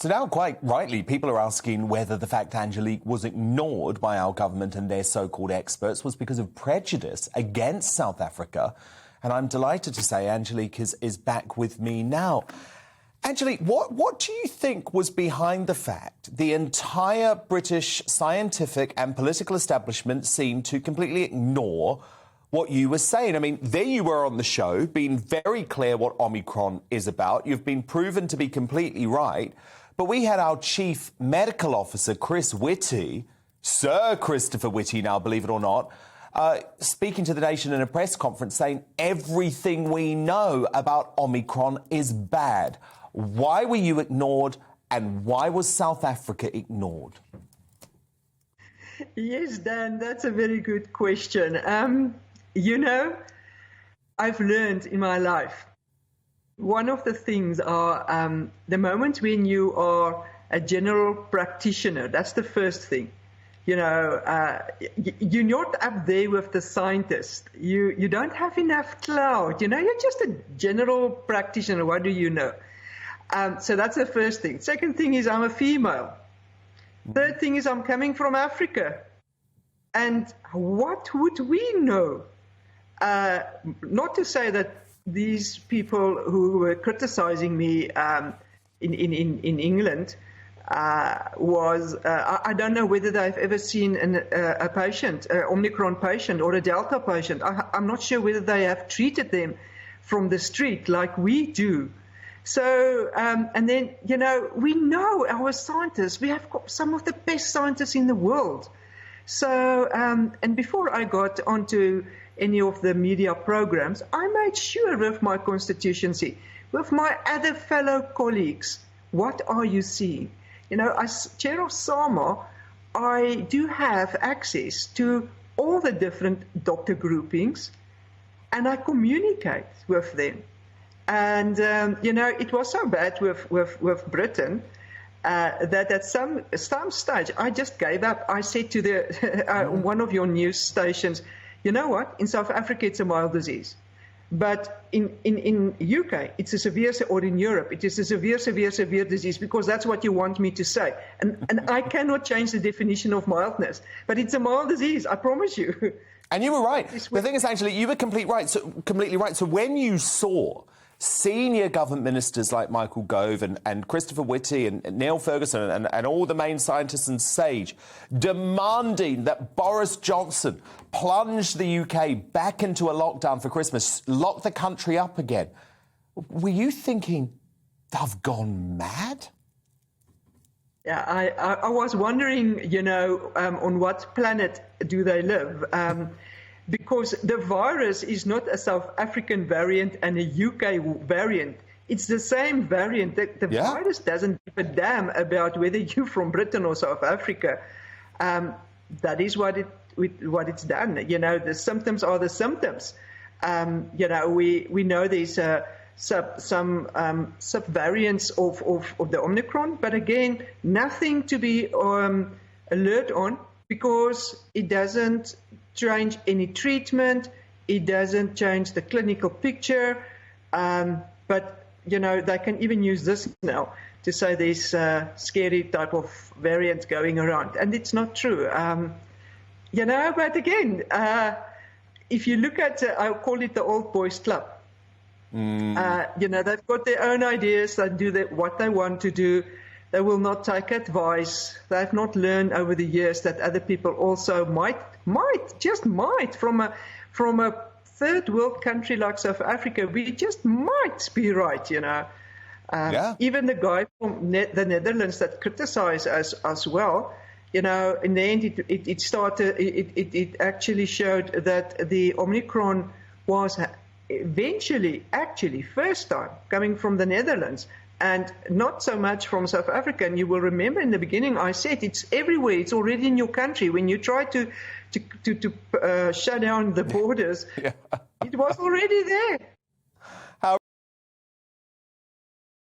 So now, quite rightly, people are asking whether the fact Angelique was ignored by our government and their so-called experts was because of prejudice against South Africa. And I'm delighted to say Angelique is back with me now. Angelique, what do you think was behind the fact the entire British scientific and political establishment seemed to completely ignore what you were saying? I mean, there you were on the show, being very clear what Omicron is about. You've been proven to be completely right. But we had our chief medical officer, Chris Whitty, Sir Christopher Whitty now, believe it or not, speaking to the nation in a press conference saying everything we know about Omicron is bad. Why were you ignored, and why was South Africa ignored? Yes, Dan, that's a very good question. You know, I've learned in my life, one of the things are the moment when you are a general practitioner, that's the first thing. You know, you're not up there with the scientists. You don't have enough clout. You know, you're just a general practitioner. What do you know? So that's the first thing. Second thing is I'm a female. Third thing is I'm coming from Africa. And what would we know? Not to say that these people who were criticizing me in England I don't know whether they've ever seen a patient, an Omicron patient or a Delta patient. I'm not sure whether they have treated them from the street like we do. So, and then, you know, we know our scientists. We have got some of the best scientists in the world. So, and before I got onto any of the media programs, I made sure with my constituency, with my other fellow colleagues, what are you seeing? You know, as chair of SAMA, I do have access to all the different doctor groupings, and I communicate with them. And, you know, it was so bad with Britain that at some stage I just gave up. I said to the one of your news stations, you know what, in South Africa it's a mild disease. But in UK, it's a severe, or in Europe, it is a severe disease, because that's what you want me to say. And I cannot change the definition of mildness, but it's a mild disease, I promise you. And you were right. The thing is, actually, you were completely right. So when you saw senior government ministers like Michael Gove and Christopher Whitty and Neil Ferguson and all the main scientists and SAGE demanding that Boris Johnson plunge the UK back into a lockdown for Christmas, lock the country up again, were you thinking, they've gone mad? Yeah, I was wondering, you know, on what planet do they live? Because the virus is not a South African variant and a UK variant. It's the same variant. The virus doesn't give a damn about whether you're from Britain or South Africa. That is what it's done. You know, the symptoms are the symptoms. You know, we know there's some subvariants of the Omicron, but again, nothing to be alert on, because it doesn't change any treatment, it doesn't change the clinical picture, but, you know, they can even use this now to say there's scary type of variants going around, and it's not true. You know, but again, if you look at, I'll call it the old boys club. You know, they've got their own ideas, they do what they want to do. They will not take advice. They have not learned over the years that other people also might, from a third world country like South Africa, we just might be right, you know. Even the guy from the Netherlands that criticized us as well, you know, in the end it actually showed that the Omicron was eventually, actually, first time coming from the Netherlands, and not so much from South Africa. And you will remember in the beginning I said it's everywhere. It's already in your country. When you try to shut down the borders, it was already there.